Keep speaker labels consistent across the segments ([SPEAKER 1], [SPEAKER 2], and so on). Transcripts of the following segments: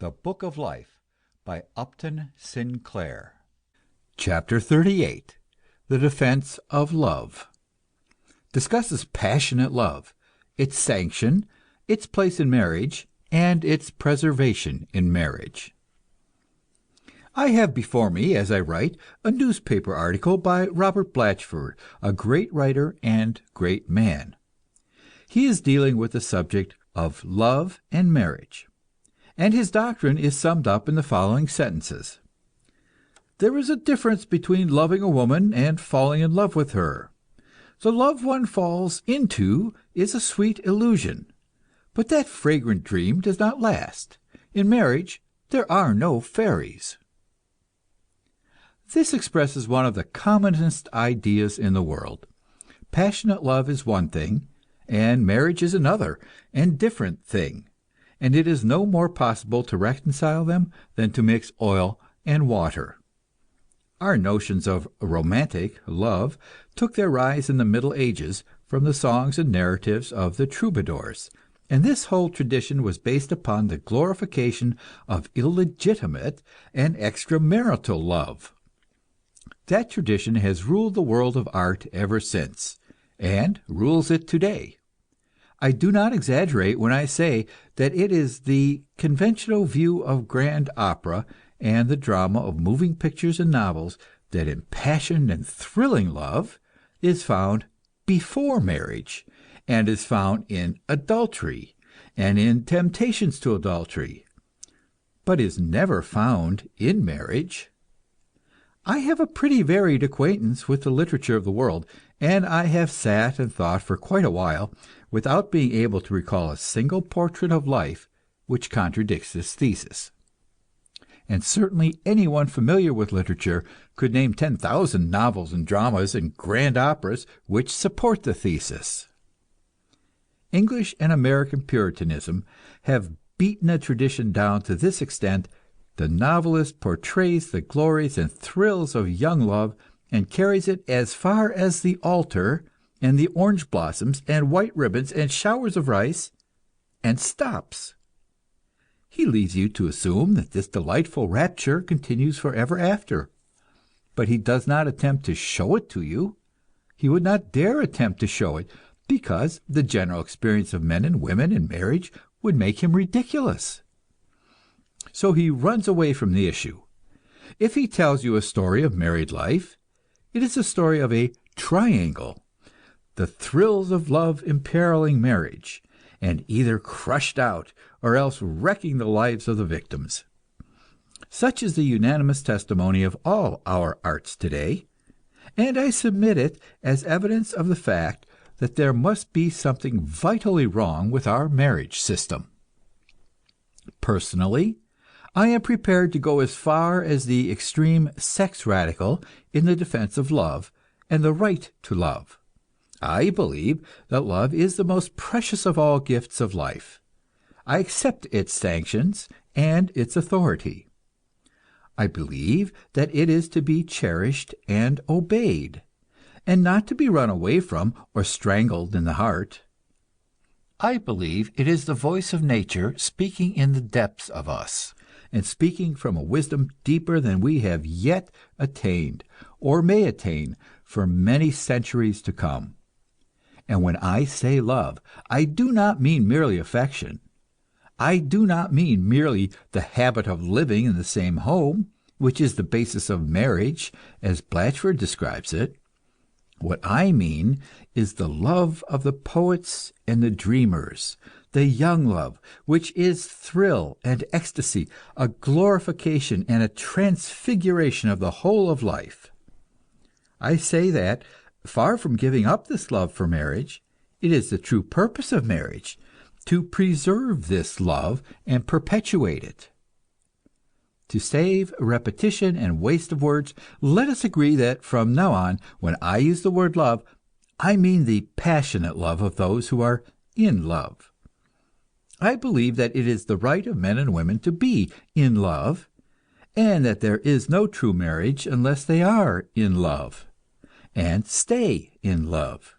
[SPEAKER 1] The Book of Life by Upton Sinclair. Chapter 38. The Defense of Love. Discusses passionate love, its sanction, its place in marriage, and its preservation in marriage. I have before me, as I write, a newspaper article by Robert Blatchford, a great writer and great man. He is dealing with the subject of love and marriage, and his doctrine is summed up in the following sentences. There is a difference between loving a woman and falling in love with her. The love one falls into is a sweet illusion, but that fragrant dream does not last. In marriage, there are no fairies. This expresses one of the commonest ideas in the world. Passionate love is one thing, and marriage is another and different thing, and it is no more possible to reconcile them than to mix oil and water. Our notions of romantic love took their rise in the Middle Ages from the songs and narratives of the troubadours, and this whole tradition was based upon the glorification of illegitimate and extramarital love. That tradition has ruled the world of art ever since, and rules it today. I do not exaggerate when I say that it is the conventional view of grand opera and the drama of moving pictures and novels that impassioned and thrilling love is found before marriage, and is found in adultery and in temptations to adultery, but is never found in marriage. I have a pretty varied acquaintance with the literature of the world, and I have sat and thought for quite a while without being able to recall a single portrait of life which contradicts this thesis. And certainly anyone familiar with literature could name 10,000 novels and dramas and grand operas which support the thesis. English and American Puritanism have beaten a tradition down to this extent: the novelist portrays the glories and thrills of young love and carries it as far as the altar and the orange blossoms and white ribbons and showers of rice, and stops. He leaves you to assume that this delightful rapture continues forever after, but he does not attempt to show it to you. He would not dare attempt to show it, because the general experience of men and women in marriage would make him ridiculous. So he runs away from the issue. If he tells you a story of married life, it is a story of a triangle, the thrills of love imperiling marriage, and either crushed out or else wrecking the lives of the victims. Such is the unanimous testimony of all our arts today, and I submit it as evidence of the fact that there must be something vitally wrong with our marriage system. Personally, I am prepared to go as far as the extreme sex radical in the defense of love and the right to love. I believe that love is the most precious of all gifts of life. I accept its sanctions and its authority. I believe that it is to be cherished and obeyed, and not to be run away from or strangled in the heart. I believe it is the voice of nature speaking in the depths of us, and speaking from a wisdom deeper than we have yet attained, or may attain for many centuries to come. And when I say love, I do not mean merely affection. I do not mean merely the habit of living in the same home, which is the basis of marriage, as Blatchford describes it. What I mean is the love of the poets and the dreamers, the young love, which is thrill and ecstasy, a glorification and a transfiguration of the whole of life. I say that, far from giving up this love for marriage, it is the true purpose of marriage to preserve this love and perpetuate it. To save repetition and waste of words, let us agree that from now on, when I use the word love, I mean the passionate love of those who are in love. I believe that it is the right of men and women to be in love, and that there is no true marriage unless they are in love and stay in love.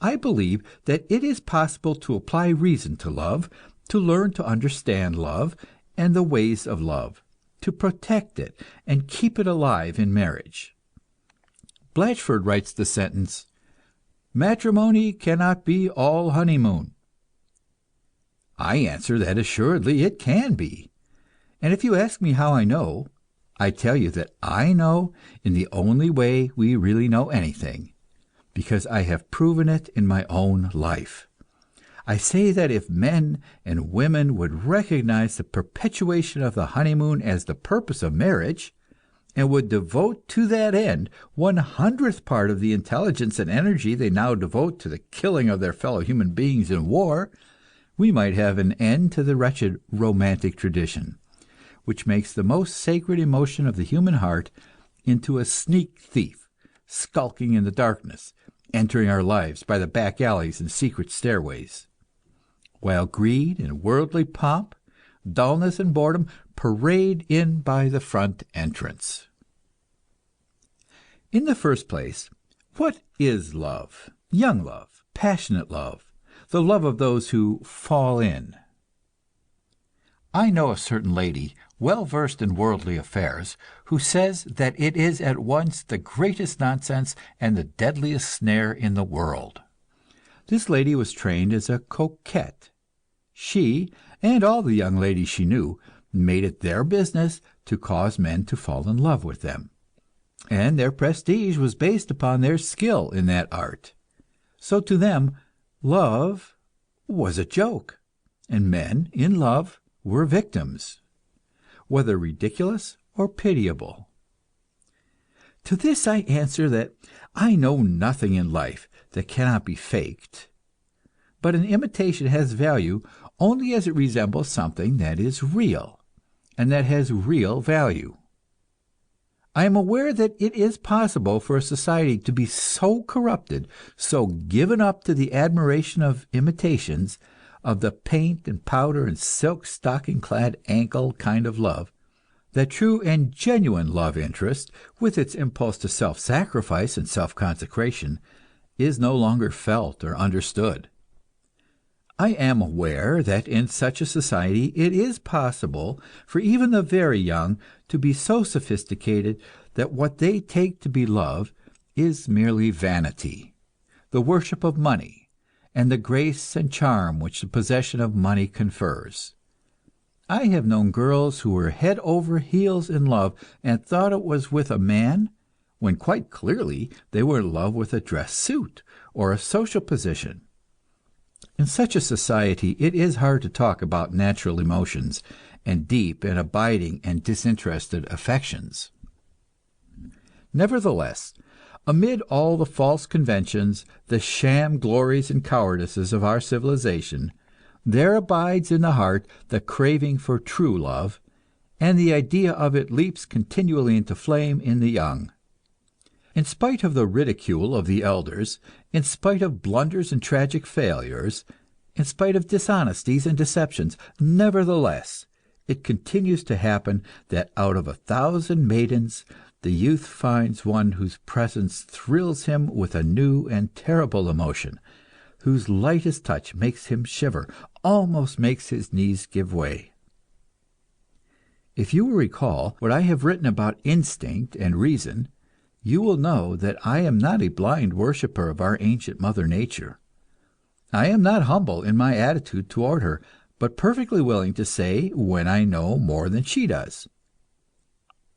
[SPEAKER 1] I believe that it is possible to apply reason to love, to learn to understand love, and the ways of love, to protect it and keep it alive in marriage. Blatchford writes the sentence, "Matrimony cannot be all honeymoon." I answer that assuredly it can be. And if you ask me how I know, I tell you that I know in the only way we really know anything, because I have proven it in my own life. I say that if men and women would recognize the perpetuation of the honeymoon as the purpose of marriage, and would devote to that end 1/100th part of the intelligence and energy they now devote to the killing of their fellow human beings in war, we might have an end to the wretched romantic tradition, which makes the most sacred emotion of the human heart into a sneak thief, skulking in the darkness, entering our lives by the back alleys and secret stairways, while greed and worldly pomp, dullness and boredom parade in by the front entrance. In the first place, what is love? Young love, passionate love, the love of those who fall in. I know a certain lady, well versed in worldly affairs, who says that it is at once the greatest nonsense and the deadliest snare in the world. This lady was trained as a coquette. She, and all the young ladies she knew, made it their business to cause men to fall in love with them, and their prestige was based upon their skill in that art. So to them, love was a joke, and men in love were victims, whether ridiculous or pitiable. To this I answer that I know nothing in life that cannot be faked, but an imitation has value only as it resembles something that is real, and that has real value. I am aware that it is possible for a society to be so corrupted, so given up to the admiration of imitations, of the paint and powder and silk stocking clad ankle kind of love, that true and genuine love interest, with its impulse to self-sacrifice and self-consecration, is no longer felt or understood. I am aware that in such a society it is possible for even the very young to be so sophisticated that what they take to be love is merely vanity, the worship of money, and the grace and charm which the possession of money confers. I have known girls who were head over heels in love and thought it was with a man, when quite clearly they were in love with a dress suit or a social position. In such a society it is hard to talk about natural emotions and deep and abiding and disinterested affections. Nevertheless, amid all the false conventions, the sham glories and cowardices of our civilization, there abides in the heart the craving for true love, and the idea of it leaps continually into flame in the young. In spite of the ridicule of the elders, in spite of blunders and tragic failures, in spite of dishonesties and deceptions, nevertheless, it continues to happen that out of 1,000 maidens the youth finds one whose presence thrills him with a new and terrible emotion, whose lightest touch makes him shiver, almost makes his knees give way. If you will recall what I have written about instinct and reason, you will know that I am not a blind worshiper of our ancient Mother Nature. I am not humble in my attitude toward her, but perfectly willing to say when I know more than she does.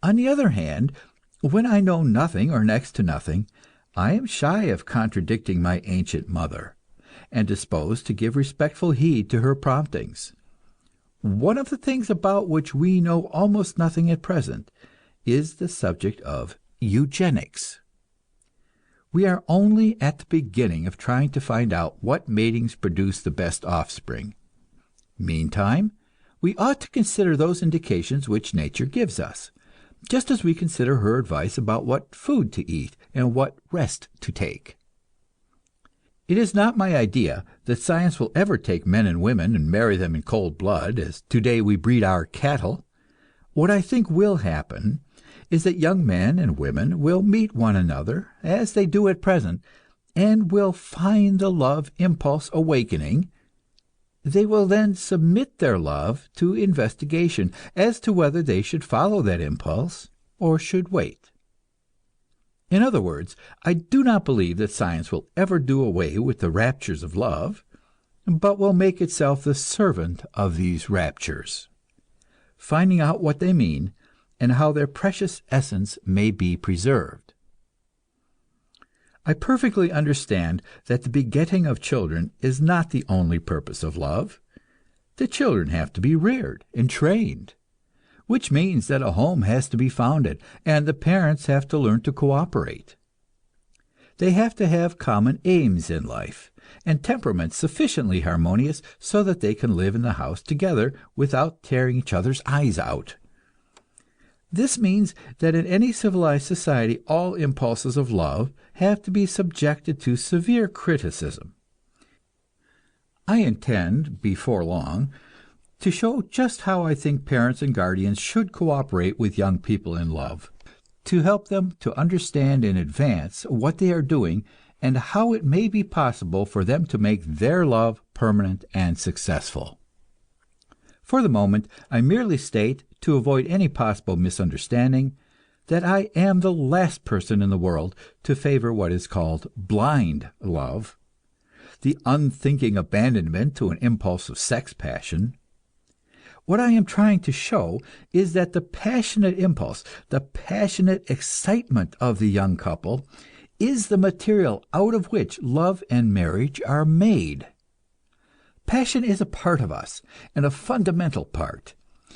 [SPEAKER 1] On the other hand, when I know nothing or next to nothing, I am shy of contradicting my ancient mother, and disposed to give respectful heed to her promptings. One of the things about which we know almost nothing at present is the subject of eugenics. We are only at the beginning of trying to find out what matings produce the best offspring. Meantime, we ought to consider those indications which nature gives us, just as we consider her advice about what food to eat and what rest to take. It is not my idea that science will ever take men and women and marry them in cold blood, as today we breed our cattle. What I think will happen is that young men and women will meet one another, as they do at present, and will find the love impulse awakening, they will then submit their love to investigation as to whether they should follow that impulse or should wait. In other words, I do not believe that science will ever do away with the raptures of love, but will make itself the servant of these raptures, finding out what they mean and how their precious essence may be preserved. I perfectly understand that the begetting of children is not the only purpose of love. The children have to be reared and trained, which means that a home has to be founded, and the parents have to learn to cooperate. They have to have common aims in life, and temperaments sufficiently harmonious so that they can live in the house together without tearing each other's eyes out. This means that in any civilized society all impulses of love have to be subjected to severe criticism. I intend, before long, to show just how I think parents and guardians should cooperate with young people in love, to help them to understand in advance what they are doing and how it may be possible for them to make their love permanent and successful. For the moment, I merely state, to avoid any possible misunderstanding, that I am the last person in the world to favor what is called blind love, the unthinking abandonment to an impulsive sex passion. What I am trying to show is that the passionate impulse, the passionate excitement of the young couple, is the material out of which love and marriage are made. Passion is a part of us, and a fundamental part.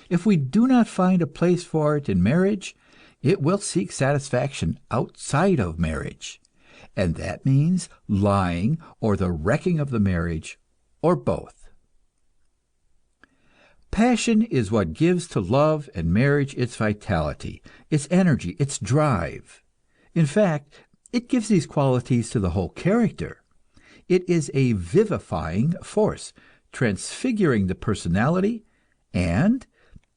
[SPEAKER 1] If we do not find a place for it in marriage, it will seek satisfaction outside of marriage, and that means lying or the wrecking of the marriage, or both. Passion is what gives to love and marriage its vitality, its energy, its drive. In fact, it gives these qualities to the whole character. It is a vivifying force, transfiguring the personality, and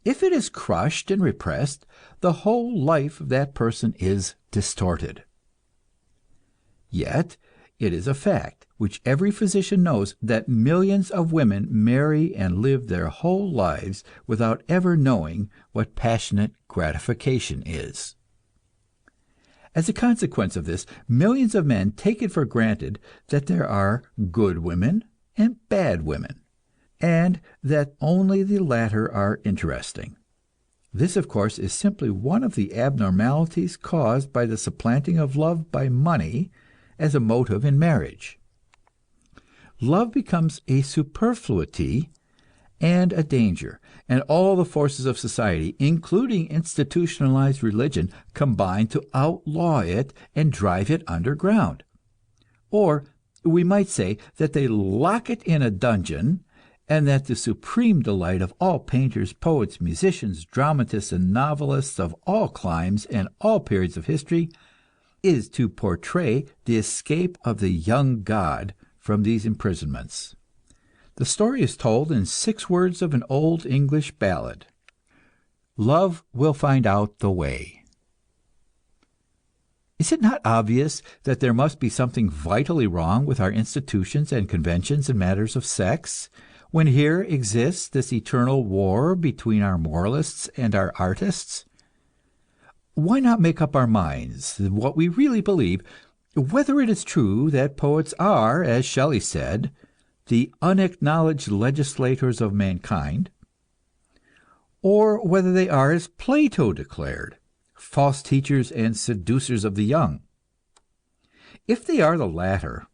[SPEAKER 1] if it is crushed and repressed, the whole life of that person is distorted. Yet, it is a fact which every physician knows that millions of women marry and live their whole lives without ever knowing what passionate gratification is. As a consequence of this, millions of men take it for granted that there are good women and bad women, and that only the latter are interesting. This, of course, is simply one of the abnormalities caused by the supplanting of love by money as a motive in marriage. Love becomes a superfluity and a danger, and all the forces of society, including institutionalized religion, combine to outlaw it and drive it underground. Or we might say that they lock it in a dungeon, and that the supreme delight of all painters, poets, musicians, dramatists, and novelists of all climes and all periods of history is to portray the escape of the young god from these imprisonments. The story is told in 6 words of an old English ballad: "Love will find out the way." Is it not obvious that there must be something vitally wrong with our institutions and conventions in matters of sex, when here exists this eternal war between our moralists and our artists? Why not make up our minds what we really believe, whether it is true that poets are, as Shelley said, the unacknowledged legislators of mankind, or whether they are, as Plato declared, false teachers and seducers of the young. If they are the latter,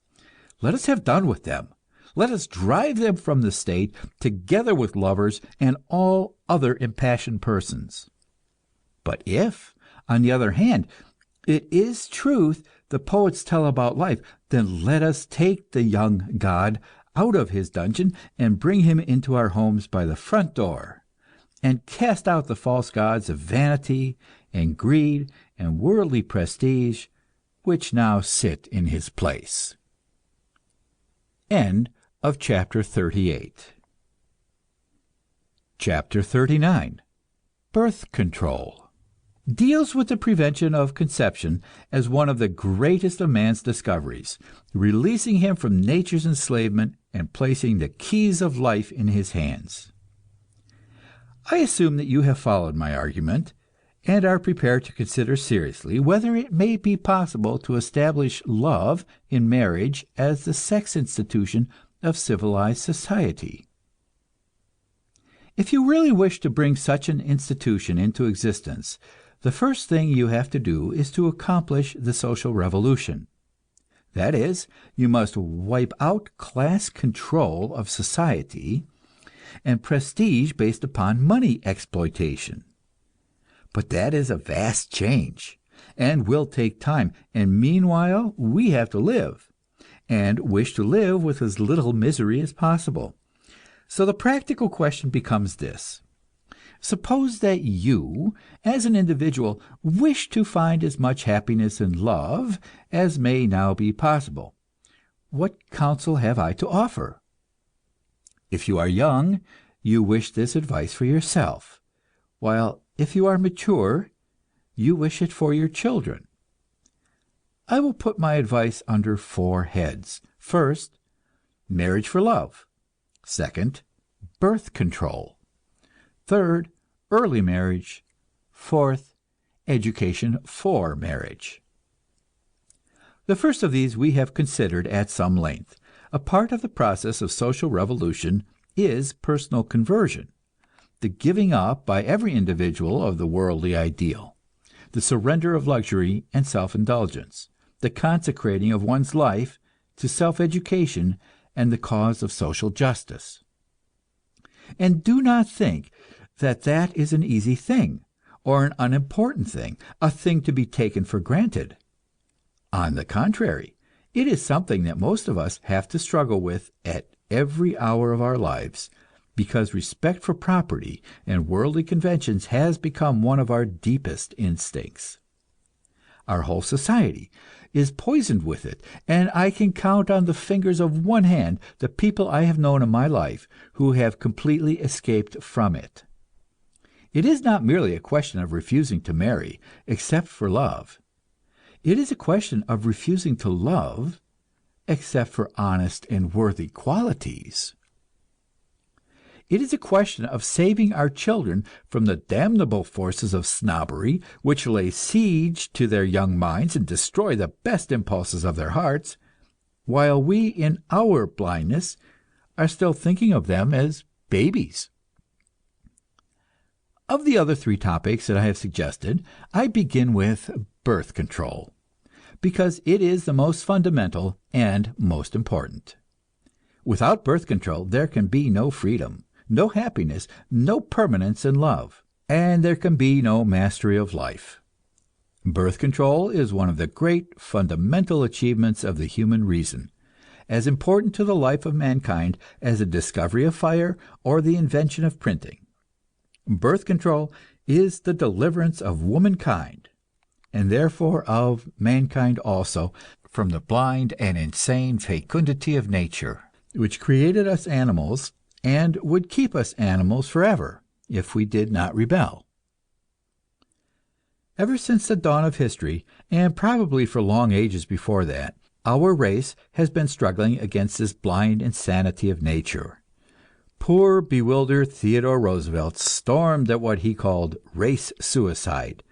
[SPEAKER 1] let us have done with them. Let us drive them from the state, together with lovers and all other impassioned persons. But if, on the other hand, it is truth the poets tell about life, then let us take the young god out of his dungeon and bring him into our homes by the front door, and cast out the false gods of vanity and greed and worldly prestige which now sit in his place. End of chapter 38. Chapter 39. Birth Control. deals with the prevention of conception as one of the greatest of man's discoveries, releasing him from nature's enslavement and placing the keys of life in his hands. I assume that you have followed my argument, and are prepared to consider seriously whether it may be possible to establish love in marriage as the sex institution of civilized society. If you really wish to bring such an institution into existence, the first thing you have to do is to accomplish the social revolution. That is, you must wipe out class control of society and prestige based upon money exploitation. But that is a vast change, and will take time, and meanwhile we have to live, and wish to live with as little misery as possible. So the practical question becomes this: suppose that you, as an individual, wish to find as much happiness and love as may now be possible. What counsel have I to offer? If you are young, you wish this advice for yourself, while if you are mature, you wish it for your children. I will put my advice under 4 heads. First, marriage for love. Second, birth control. Third, early marriage. Fourth, education for marriage. The first of these we have considered at some length. A part of the process of social revolution is personal conversion, the giving up by every individual of the worldly ideal, the surrender of luxury and self-indulgence, the consecrating of one's life to self-education and the cause of social justice. And do not think that that is an easy thing, or an unimportant thing, a thing to be taken for granted. On the contrary, it is something that most of us have to struggle with at every hour of our lives, because respect for property and worldly conventions has become one of our deepest instincts. Our whole society is poisoned with it, and I can count on the fingers of one hand the people I have known in my life who have completely escaped from it. It is not merely a question of refusing to marry, except for love. It is a question of refusing to love, except for honest and worthy qualities. It is a question of saving our children from the damnable forces of snobbery, which lay siege to their young minds and destroy the best impulses of their hearts, while we, in our blindness, are still thinking of them as babies. Of the other 3 topics that I have suggested, I begin with birth control, because it is the most fundamental and most important. Without birth control, there can be no freedom, no happiness, no permanence in love, and there can be no mastery of life. Birth control is one of the great fundamental achievements of the human reason, as important to the life of mankind as the discovery of fire or the invention of printing. Birth control is the deliverance of womankind, and therefore of mankind also, from the blind and insane fecundity of nature, which created us animals and would keep us animals forever if we did not rebel. Ever since the dawn of history, and probably for long ages before that, our race has been struggling against this blind insanity of nature. Poor, bewildered Theodore Roosevelt stormed at what he called race suicide,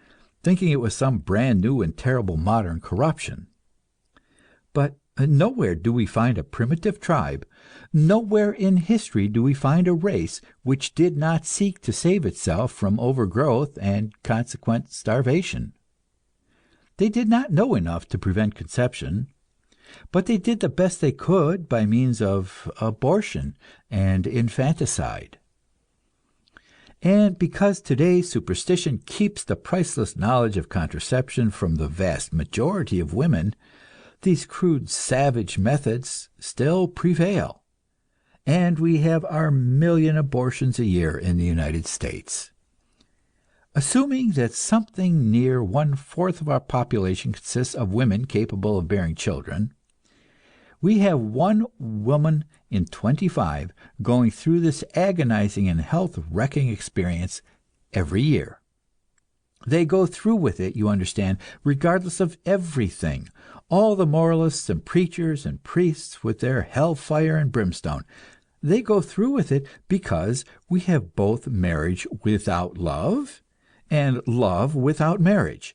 [SPEAKER 1] thinking it was some brand new and terrible modern corruption. But nowhere do we find a primitive tribe, nowhere in history do we find a race which did not seek to save itself from overgrowth and consequent starvation. They did not know enough to prevent conception, but they did the best they could by means of abortion and infanticide. And because today superstition keeps the priceless knowledge of contraception from the vast majority of women, these crude, savage methods still prevail, and we have our 1,000,000 abortions a year in the United States. Assuming that something near 1/4 of our population consists of women capable of bearing children, we have 1 woman in 25 going through this agonizing and health-wrecking experience every year. They go through with it, you understand, regardless of everything. All the moralists and preachers and priests with their hellfire and brimstone, they go through with it because we have both marriage without love and love without marriage.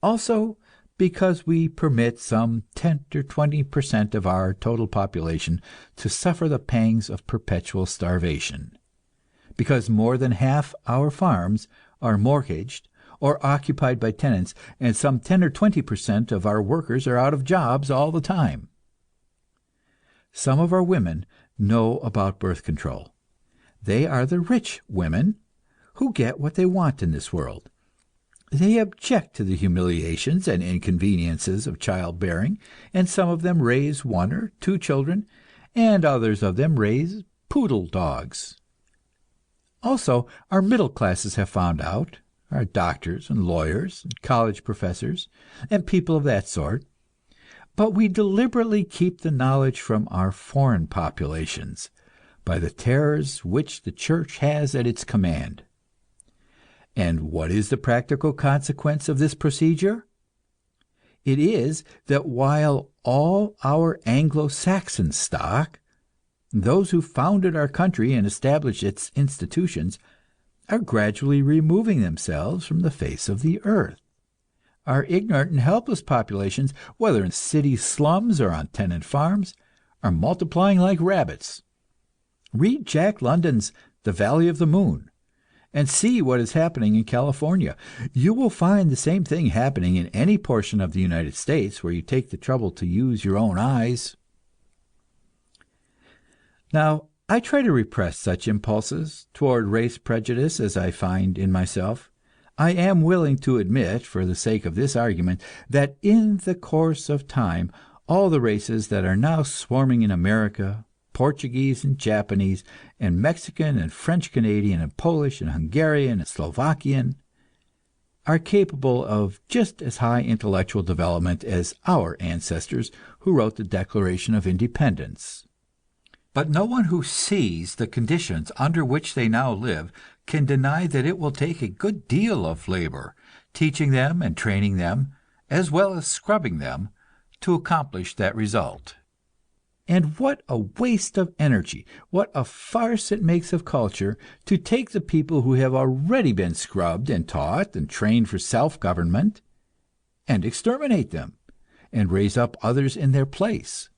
[SPEAKER 1] Also, because we permit some 10 or 20% of our total population to suffer the pangs of perpetual starvation. Because more than half our farms are mortgaged or occupied by tenants, and some 10 or 20% of our workers are out of jobs all the time. Some of our women know about birth control. They are the rich women who get what they want in this world. They object to the humiliations and inconveniences of childbearing, and some of them raise 1 or 2 children, and others of them raise poodle dogs. Also, our middle classes have found out, our doctors and lawyers, and college professors, and people of that sort, but we deliberately keep the knowledge from our foreign populations, by the terrors which the church has at its command. And what is the practical consequence of this procedure? It is that while all our Anglo-Saxon stock, those who founded our country and established its institutions, are gradually removing themselves from the face of the earth, our ignorant and helpless populations, whether in city slums or on tenant farms, are multiplying like rabbits. Read Jack London's "The Valley of the Moon," and see what is happening in California. You will find the same thing happening in any portion of the United States where you take the trouble to use your own eyes. Now, I try to repress such impulses toward race prejudice as I find in myself. I am willing to admit, for the sake of this argument, that in the course of time all the races that are now swarming in America, Portuguese and Japanese and Mexican and French Canadian and Polish and Hungarian and Slovakian, are capable of just as high intellectual development as our ancestors who wrote the Declaration of Independence. But no one who sees the conditions under which they now live can deny that it will take a good deal of labor, teaching them and training them, as well as scrubbing them, to accomplish that result. And what a waste of energy, what a farce it makes of culture to take the people who have already been scrubbed and taught and trained for self-government, and exterminate them, and raise up others in their place.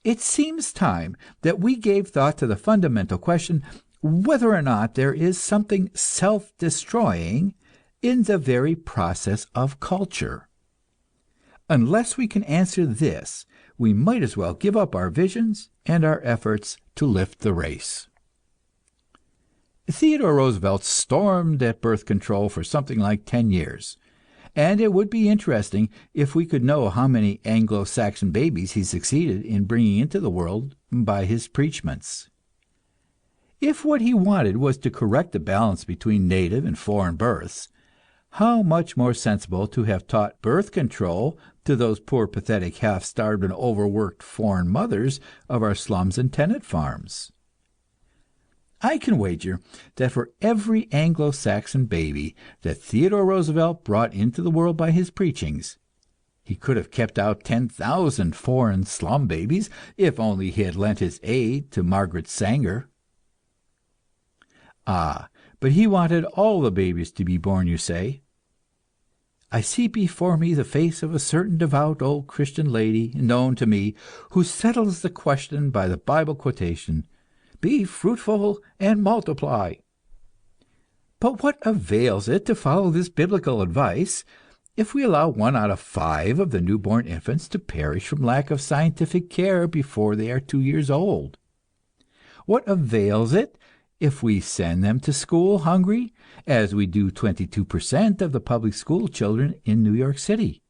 [SPEAKER 1] It seems time that we gave thought to the fundamental question whether or not there is something self-destroying in the very process of culture. Unless we can answer this, we might as well give up our visions and our efforts to lift the race. Theodore Roosevelt stormed at birth control for something like 10 years, and it would be interesting if we could know how many Anglo-Saxon babies he succeeded in bringing into the world by his preachments. If what he wanted was to correct the balance between native and foreign births, how much more sensible to have taught birth control to those poor, pathetic, half-starved and overworked foreign mothers of our slums and tenant farms. I can wager that for every Anglo-Saxon baby that Theodore Roosevelt brought into the world by his preachings, he could have kept out 10,000 foreign slum babies if only he had lent his aid to Margaret Sanger. Ah, but he wanted all the babies to be born, you say. I see before me the face of a certain devout old Christian lady, known to me, who settles the question by the Bible quotation, "Be fruitful and multiply." But what avails it to follow this biblical advice if we allow 1 out of 5 of the newborn infants to perish from lack of scientific care before they are 2 years old? What avails it if we send them to school hungry, as we do 22% of the public school children in New York City?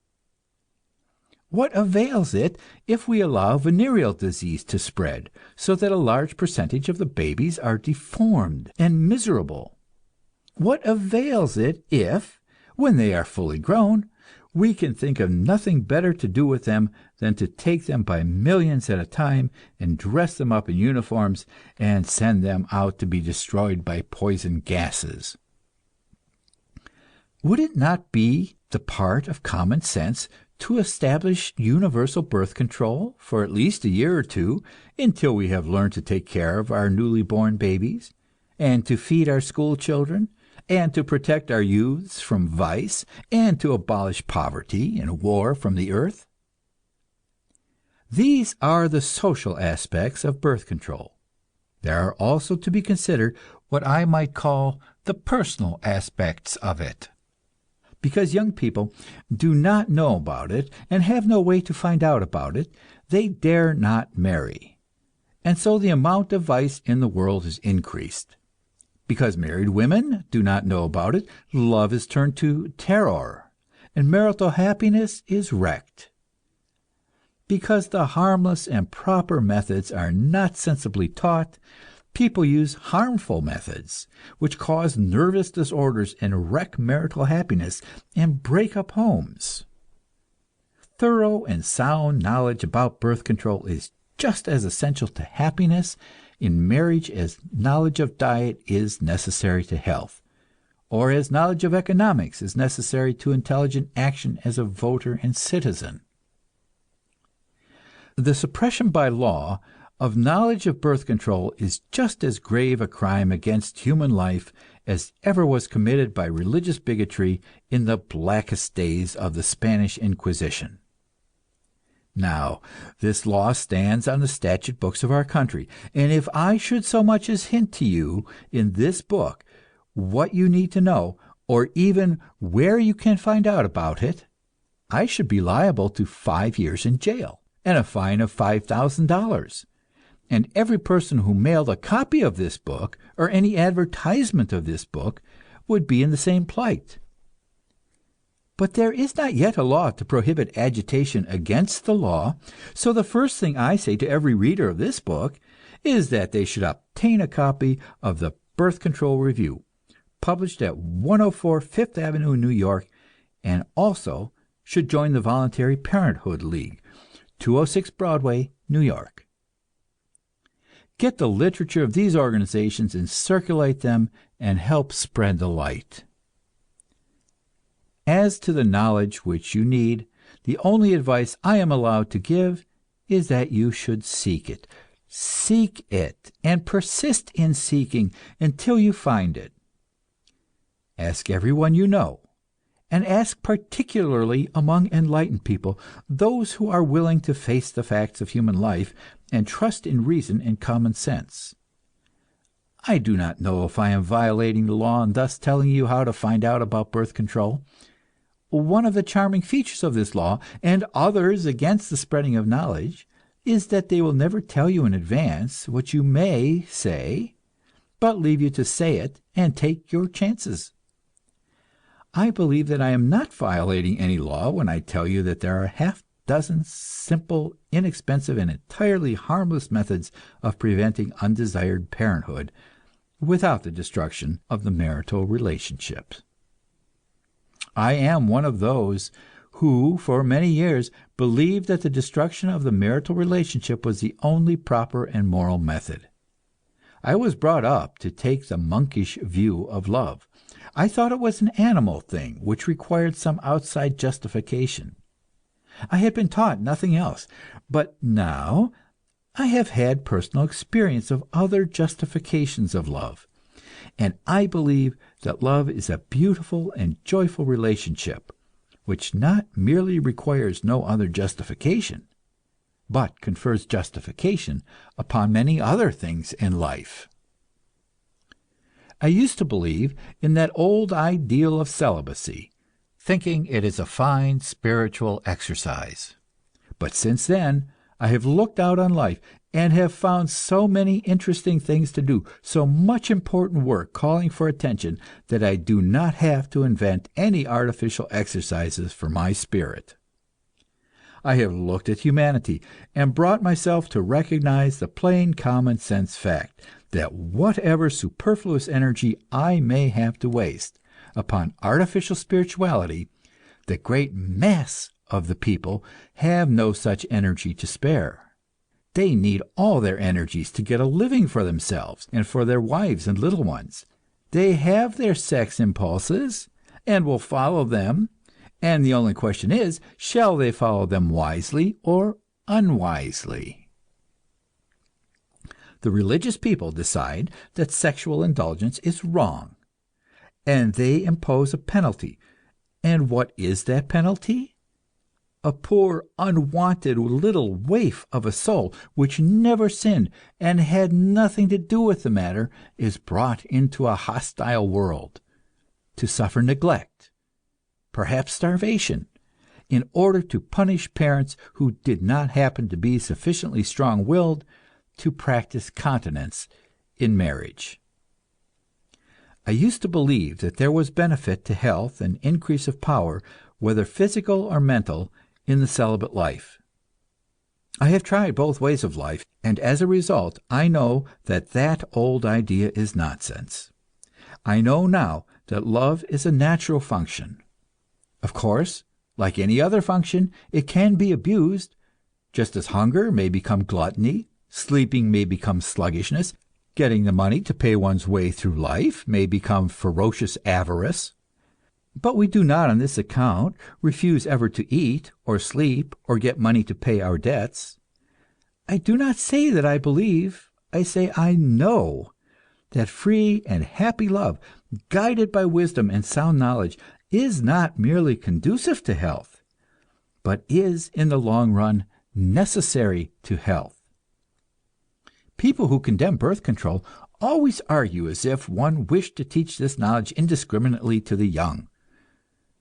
[SPEAKER 1] What avails it if we allow venereal disease to spread, so that a large percentage of the babies are deformed and miserable? What avails it if, when they are fully grown, we can think of nothing better to do with them than to take them by millions at a time and dress them up in uniforms and send them out to be destroyed by poison gases? Would it not be the part of common sense to establish universal birth control for at least a year or two, until we have learned to take care of our newly born babies, and to feed our school children, and to protect our youths from vice, and to abolish poverty and war from the earth? These are the social aspects of birth control. There are also to be considered what I might call the personal aspects of it. Because young people do not know about it and have no way to find out about it, they dare not marry. And so the amount of vice in the world is increased. Because married women do not know about it, love is turned to terror, and marital happiness is wrecked. Because the harmless and proper methods are not sensibly taught, people use harmful methods, which cause nervous disorders and wreck marital happiness and break up homes. Thorough and sound knowledge about birth control is just as essential to happiness in marriage as knowledge of diet is necessary to health, or as knowledge of economics is necessary to intelligent action as a voter and citizen. The suppression by law of knowledge of birth control is just as grave a crime against human life as ever was committed by religious bigotry in the blackest days of the Spanish Inquisition. Now, this law stands on the statute books of our country, and if I should so much as hint to you in this book what you need to know, or even where you can find out about it, I should be liable to 5 years in jail and a fine of $5,000. And every person who mailed a copy of this book or any advertisement of this book would be in the same plight. But there is not yet a law to prohibit agitation against the law, so the first thing I say to every reader of this book is that they should obtain a copy of the Birth Control Review, published at 104 Fifth Avenue, New York, and also should join the Voluntary Parenthood League, 206 Broadway, New York. Get the literature of these organizations and circulate them and help spread the light. As to the knowledge which you need, the only advice I am allowed to give is that you should seek it. Seek it and persist in seeking until you find it. Ask everyone you know, and ask particularly among enlightened people, those who are willing to face the facts of human life and trust in reason and common sense. I do not know if I am violating the law in thus telling you how to find out about birth control. One of the charming features of this law, and others against the spreading of knowledge, is that they will never tell you in advance what you may say, but leave you to say it and take your chances. I believe that I am not violating any law when I tell you that there are half dozen simple, inexpensive, and entirely harmless methods of preventing undesired parenthood without the destruction of the marital relationships. I am one of those who, for many years, believed that the destruction of the marital relationship was the only proper and moral method. I was brought up to take the monkish view of love. I thought it was an animal thing which required some outside justification. I had been taught nothing else, but now I have had personal experience of other justifications of love, and I believe that love is a beautiful and joyful relationship, which not merely requires no other justification, but confers justification upon many other things in life. I used to believe in that old ideal of celibacy, thinking it is a fine spiritual exercise. But since then, I have looked out on life and have found so many interesting things to do, so much important work calling for attention, that I do not have to invent any artificial exercises for my spirit. I have looked at humanity and brought myself to recognize the plain common sense fact that whatever superfluous energy I may have to waste upon artificial spirituality, the great mass of the people have no such energy to spare. They need all their energies to get a living for themselves and for their wives and little ones. They have their sex impulses, and will follow them, and the only question is, shall they follow them wisely or unwisely? The religious people decide that sexual indulgence is wrong, and they impose a penalty. And what is that penalty? A poor, unwanted little waif of a soul, which never sinned and had nothing to do with the matter, is brought into a hostile world to suffer neglect, perhaps starvation, in order to punish parents who did not happen to be sufficiently strong-willed to practice continence in marriage. I used to believe that there was benefit to health and increase of power, whether physical or mental, in the celibate life. I have tried both ways of life, and as a result I know that that old idea is nonsense. I know now that love is a natural function. Of course, like any other function, it can be abused, just as hunger may become gluttony, sleeping may become sluggishness, getting the money to pay one's way through life may become ferocious avarice. But we do not on this account refuse ever to eat or sleep or get money to pay our debts. I do not say that I believe, I say I know that free and happy love, guided by wisdom and sound knowledge, is not merely conducive to health, but is in the long run necessary to health. People who condemn birth control always argue as if one wished to teach this knowledge indiscriminately to the young.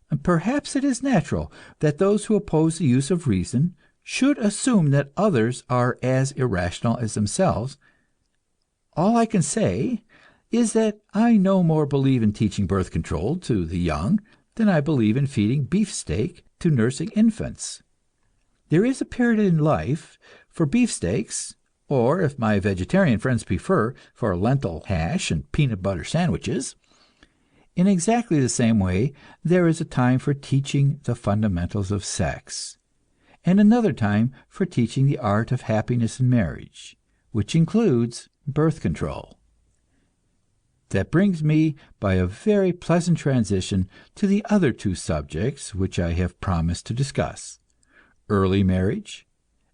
[SPEAKER 1] And perhaps it is natural that those who oppose the use of reason should assume that others are as irrational as themselves. All I can say is that I no more believe in teaching birth control to the young than I believe in feeding beefsteak to nursing infants. There is a period in life for beefsteaks, or, if my vegetarian friends prefer, for lentil hash and peanut butter sandwiches. In exactly the same way, there is a time for teaching the fundamentals of sex, and another time for teaching the art of happiness in marriage, which includes birth control. That brings me by a very pleasant transition to the other two subjects which I have promised to discuss: early marriage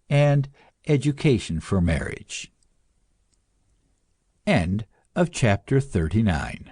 [SPEAKER 1] and education for marriage. End of chapter 39.